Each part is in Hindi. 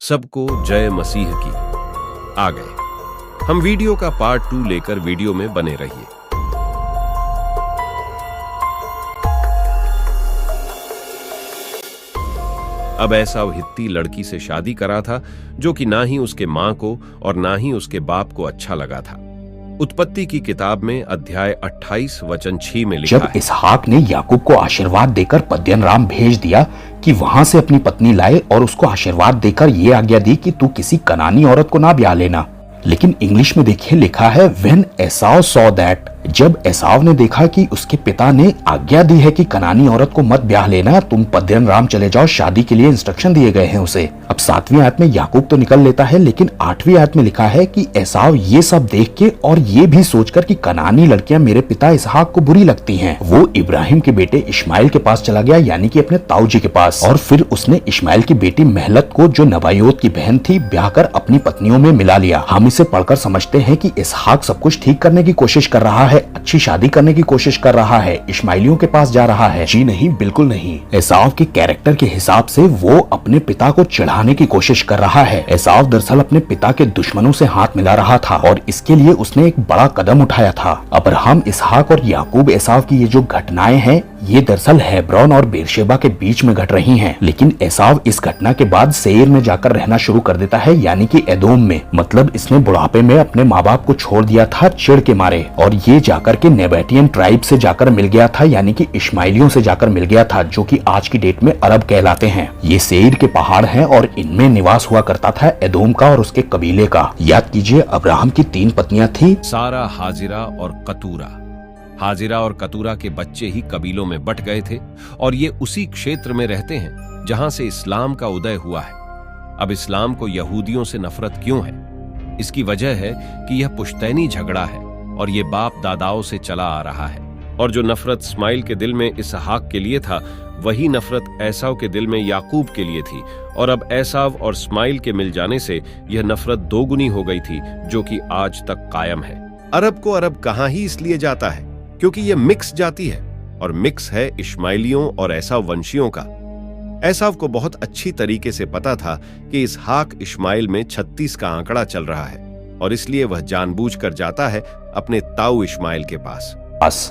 सबको जय मसीह की। आ गए हम वीडियो का पार्ट 2 लेकर। वीडियो में बने रहिए। अब एसाव हित्ती लड़की से शादी करा था, जो कि ना ही उसके मां को और ना ही उसके बाप को अच्छा लगा था। उत्पत्ति की किताब में अध्याय 28 वचन 6 में लिखा जब इसहाक ने याकूब को आशीर्वाद देकर पद्दनराम भेज दिया कि वहां से अपनी पत्नी लाए और उसको आशीर्वाद देकर ये आज्ञा दी कि तू किसी कनानी औरत को ना ब्याह लेना। लेकिन इंग्लिश में देखिए लिखा है व्हेन एसाव सॉ दैट, जब एसाव ने देखा कि उसके पिता ने आज्ञा दी है कि कनानी औरत को मत ब्याह लेना, तुम पद्दनराम चले जाओ, शादी के लिए इंस्ट्रक्शन दिए गए हैं उसे। अब 7वीं आयत में याकूब तो निकल लेता है, लेकिन 8वीं आयत में लिखा है कि एसाव ये सब देख के और ये भी सोचकर कि कनानी लड़कियां मेरे पिता इसहाक को बुरी लगती हैं, वो इब्राहिम के बेटे इश्माइल के पास चला गया, यानी कि अपने ताऊ जी के पास। और फिर उसने इश्माइल की बेटी महलत को, जो नबायोत की बहन थी, ब्याह कर अपनी पत्नियों में मिला लिया। हम इसे पढ़कर समझते हैं कि इसहाक सब कुछ ठीक करने की कोशिश कर रहा है, अच्छी शादी करने की कोशिश कर रहा है, इश्माइलियों के पास जा रहा है। जी नहीं, बिल्कुल नहीं। एसाव के कैरेक्टर के हिसाब से वो अपने पिता को चिढ़ाने की कोशिश कर रहा है। एसाव दरअसल अपने पिता के दुश्मनों से हाथ मिला रहा था और इसके लिए उसने एक बड़ा कदम उठाया था। अब्राहम, इसहाक और याकूब एसाव की ये जो घटनाएं हैं, ये दरअसल हेब्रोन और बेरशेबा के बीच में घट रही हैं। लेकिन एसाव इस घटना के बाद सेईर में जाकर रहना शुरू कर देता है, यानी कि एदोम में। मतलब इसने बुढ़ापे में अपने माँ बाप को छोड़ दिया था चिढ़ के मारे, और ये जाकर के नेबेटियन ट्राइब से जाकर मिल गया था, यानी कि इश्माइलियों से जाकर मिल गया था, जो कि आज की डेट में अरब कहलाते हैं। ये सेईर के पहाड़ हैं और इनमें निवास हुआ करता था एदोम का और उसके कबीले का। याद कीजिए, अब्राहम की 3 पत्नियां थी, सारा, हाजिरा और कतूरा। हाजिरा और कतूरा के बच्चे ही कबीलों में बट गए थे और ये उसी क्षेत्र में रहते हैं जहां से इस्लाम का उदय हुआ है। अब इस्लाम को यहूदियों से नफरत क्यों है? इसकी वजह है कि यह पुश्तैनी झगड़ा है और ये बाप दादाओं से चला आ रहा है। और जो नफरत इस्माइल के दिल में इसहाक के लिए था, वही नफरत एसाव के दिल में याकूब के लिए थी। और अब एसाव और इस्माइल के मिल जाने से यह नफरत दोगुनी हो गई थी, जो कि आज तक कायम है। अरब को अरब कहां ही इसलिए जाता है क्योंकि यह मिक्स जाति है, और मिक्स है इश्माइलियों और एसाव वंशियों का। एसाव को बहुत अच्छी तरीके से पता था कि इसहाक इश्माइल में 36 का आंकड़ा चल रहा है, और इसलिए वह जानबूझकर जाता है अपने ताऊ इश्माइल के पास।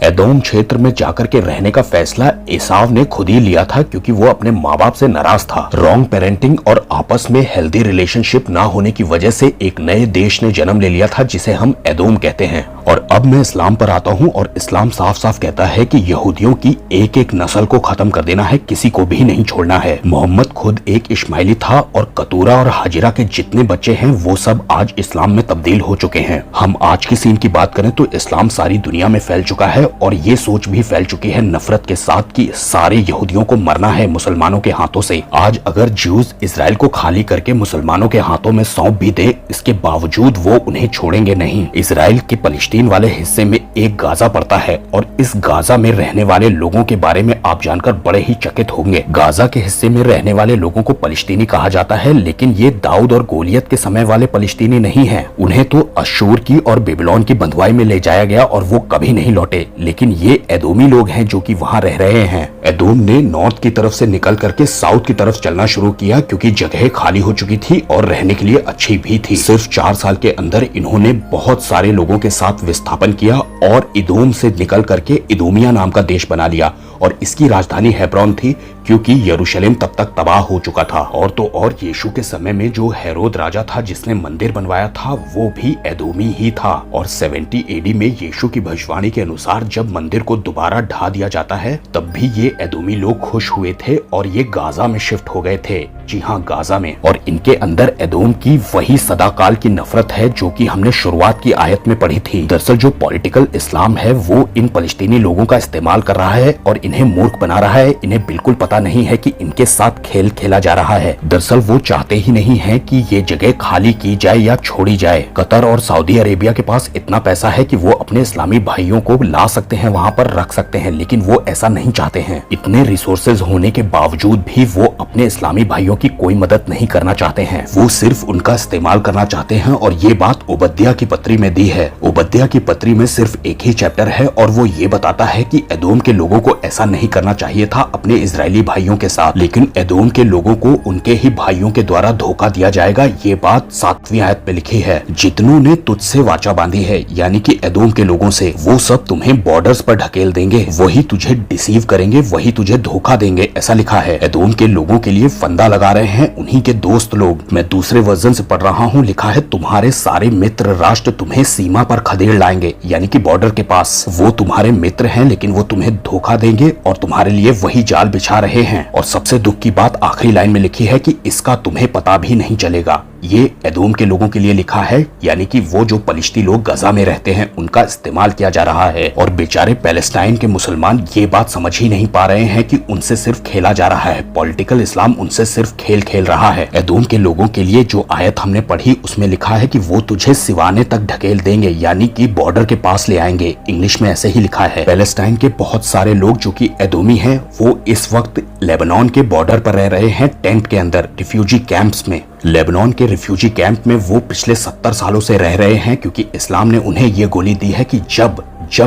एदोम क्षेत्र में जाकर के रहने का फैसला एसाव ने खुद ही लिया था, क्योंकि वो अपने माँ बाप से नाराज था। रॉन्ग पेरेंटिंग और आपस में हेल्दी रिलेशनशिप ना होने की वजह से एक नए देश ने जन्म ले लिया था, जिसे हम एदोम कहते हैं। और अब मैं इस्लाम पर आता हूँ, और इस्लाम साफ साफ कहता है कि यहूदियों की एक एक नस्ल को खत्म कर देना है, किसी को भी नहीं छोड़ना है। मोहम्मद खुद एक इश्माइली था, और कतूरा और हाजिरा के जितने बच्चे हैं वो सब आज इस्लाम में तब्दील हो चुके हैं। हम आज की सीन की बात करें तो इस्लाम सारी दुनिया में फैल चुका है, और ये सोच भी फैल चुकी है नफरत के साथ कि सारे यहूदियों को मरना है मुसलमानों के हाथों से। आज अगर ज्यूज इजराइल को खाली करके मुसलमानों के हाथों में सौंप भी दे, इसके बावजूद वो उन्हें छोड़ेंगे नहीं। इजराइल के पलिस्तीन वाले हिस्से में एक गाजा पड़ता है, और इस गाजा में रहने वाले लोगों के बारे में आप जानकर बड़े ही चकित होंगे। गाजा के हिस्से में रहने वाले लोगों को पलिस्तीनी कहा जाता है, लेकिन ये दाऊद और गोलियत के समय वाले पलिस्तीनी नहीं है। उन्हें तो अशूर की और बेबीलोन की बंधुआई में ले जाया गया और वो कभी नहीं लौटे। लेकिन ये एदोमी लोग हैं जो कि वहाँ रह रहे हैं। एदोम ने नॉर्थ की तरफ से निकल करके साउथ की तरफ चलना शुरू किया, क्योंकि जगह खाली हो चुकी थी और रहने के लिए अच्छी भी थी। सिर्फ 4 साल के अंदर इन्होंने बहुत सारे लोगों के साथ विस्थापन किया और इदोम से निकल करके इदोमिया नाम का देश बना लिया, और इसकी राजधानी हेब्रोन थी, क्योंकि यरूशलेम तब तक तबाह हो चुका था। और तो और यीशु के समय में जो हेरोद राजा था जिसने मंदिर बनवाया था, वो भी एदोमी ही था। और 70 एडी में यीशु की भविष्यवाणी के अनुसार जब मंदिर को दोबारा ढा दिया जाता है, तब भी ये एदोमी लोग खुश हुए थे और ये गाजा में शिफ्ट हो गए थे। जी हाँ, गाजा में। और इनके अंदर एदोम की वही सदाकाल की नफरत है जो कि हमने शुरुआत की आयत में पढ़ी थी। दरअसल जो पॉलिटिकल इस्लाम है वो इन फलस्तीनी लोगों का इस्तेमाल कर रहा है और इन्हें मूर्ख बना रहा है। इन्हें बिल्कुल पता नहीं है कि इनके साथ खेल खेला जा रहा है। दरअसल वो चाहते ही नहीं है कि ये जगह खाली की जाए या छोड़ी जाए। कतर और सऊदी अरेबिया के पास इतना पैसा है कि वो अपने इस्लामी भाइयों को ला सकते हैं, वहाँ पर रख सकते हैं, लेकिन वो ऐसा नहीं चाहते हैं। इतने रिसोर्सेज होने के बावजूद भी वो अपने इस्लामी भाइयों की कोई मदद नहीं करना चाहते हैं। वो सिर्फ उनका इस्तेमाल करना चाहते हैं, और ये बात ओबद्याह की पत्री में दी है। ओबद्याह की पत्री में सिर्फ एक ही चैप्टर है और वो ये बताता है कि एदोम के लोगों को ऐसा नहीं करना चाहिए था, अपने इजरायली भाइयों के साथ, लेकिन एदोम के लोगों को उनके ही भाइयों के द्वारा धोखा दिया जाएगा। ये बात 7वीं आयत में लिखी है। जितनों ने तुझसे वाचा बांधी है, यानी कि एदोम के लोगों से, वो सब तुम्हें बॉर्डर्स पर ढकेल देंगे, वही तुझे डिसीव करेंगे, वही तुझे धोखा देंगे, ऐसा लिखा है। एदोम के लोगों के लिए फंदा लगा रहे हैं उन्हीं के दोस्त लोग। मैं दूसरे वर्जन से पढ़ रहा हूँ, लिखा है तुम्हारे सारे मित्र राष्ट्र तुम्हें सीमा पर खदेड़ लाएंगे, यानी कि बॉर्डर के पास। वो तुम्हारे मित्र हैं लेकिन वो तुम्हें धोखा देंगे और तुम्हारे लिए वही जाल बिछा रहे हैं। और सबसे दुख की बात आखिरी लाइन में लिखी है कि इसका तुम्हें पता भी नहीं चलेगा। ये एदोम के लोगों के लिए लिखा है, यानी कि वो जो पलिश्ती लोग गजा में रहते हैं उनका इस्तेमाल किया जा रहा है। और बेचारे पैलेस्टाइन के मुसलमान ये बात समझ ही नहीं पा रहे हैं कि उनसे सिर्फ खेला जा रहा है। पॉलिटिकल इस्लाम उनसे सिर्फ खेल खेल रहा है। एदोम के लोगों के लिए जो आयत हमने पढ़ी उसमें लिखा है कि वो तुझे सिवाने तक ढकेल देंगे, यानी कि बॉर्डर के पास ले आएंगे। इंग्लिश में ऐसे ही लिखा है। पैलेस्टाइन के बहुत सारे लोग जो कि एदोमी हैं, वो इस वक्त लेबनान के बॉर्डर पर रह रहे हैं, टेंट के अंदर, रिफ्यूजी कैंप्स में। लेबनान के रिफ्यूजी कैंप में वो पिछले 70 सालों से रह रहे हैं, क्योंकि इस्लाम ने उन्हें ये गोली दी है कि जब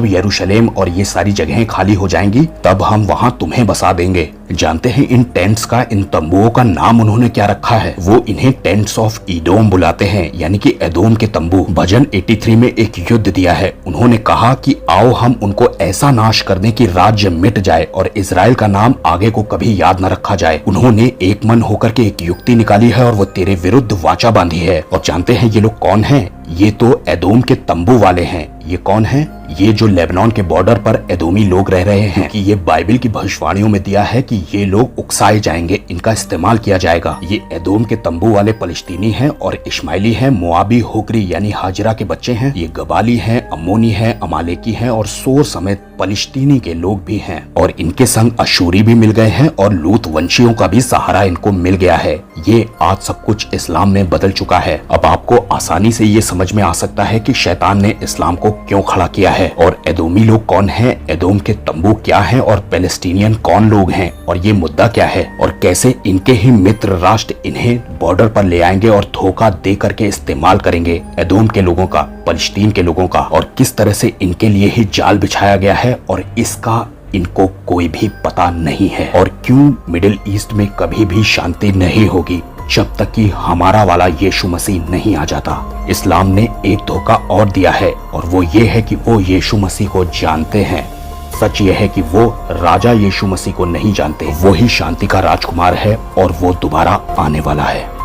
यरूशलेम और ये सारी जगहें खाली हो जाएंगी तब हम वहां तुम्हें बसा देंगे। जानते हैं इन टेंट्स का, इन तंबुओं का नाम उन्होंने क्या रखा है? वो इन्हें टेंट्स ऑफ ईडोम बुलाते हैं, यानी कि एदोम के तंबू। भजन 83 में एक युद्ध दिया है। उन्होंने कहा कि आओ हम उनको ऐसा नाश कर दें कि राज्य मिट जाए और इजराइल का नाम आगे को कभी याद न रखा जाए। उन्होंने एक मन होकर के एक युक्ति निकाली है और वो तेरे विरुद्ध वाचा बांधी है। और जानते हैं ये लोग कौन हैं? ये तो एदोम के तंबू वाले हैं। ये कौन है? ये जो लेबनान के बॉर्डर पर एदोमी लोग रह रहे हैं, कि ये बाइबल की भविष्यवाणियों में दिया है कि ये लोग उकसाए जाएंगे, इनका इस्तेमाल किया जाएगा। ये एदोम के तंबू वाले फलस्तीनी हैं और इश्माइली हैं, मोआबी, होगरी यानी हाजिरा के बच्चे हैं। ये गबाली हैं, अम्मोनी हैं, अमालेकी हैं और सोर समेत फलस्तीनी के लोग भी हैं। और इनके संग अशूरी भी मिल गए हैं और लूत वंशियों का भी सहारा इनको मिल गया है। ये आज सब कुछ इस्लाम में बदल चुका है। अब आपको आसानी से ये समझ में आ सकता है कि शैतान ने इस्लाम को क्यों खड़ा किया है और एदोमी लोग कौन हैं, एदोम के तंबू क्या हैं और पैलेस्टीनियन कौन लोग हैं और ये मुद्दा क्या है और कैसे इनके ही मित्र राष्ट्र इन्हें बॉर्डर पर ले आएंगे और धोखा दे करके इस्तेमाल करेंगे एदोम के लोगों का, फलस्तीन के लोगों का, और किस तरह से इनके लिए ही जाल बिछाया गया है और इसका इनको कोई भी पता नहीं है। और क्यों मिडिल ईस्ट में कभी भी शांति नहीं होगी जब तक कि हमारा वाला यीशु मसीह नहीं आ जाता। इस्लाम ने एक धोखा और दिया है और वो ये है कि वो यीशु मसीह को जानते हैं। सच ये है कि वो राजा यीशु मसीह को नहीं जानते। वो ही शांति का राजकुमार है और वो दोबारा आने वाला है।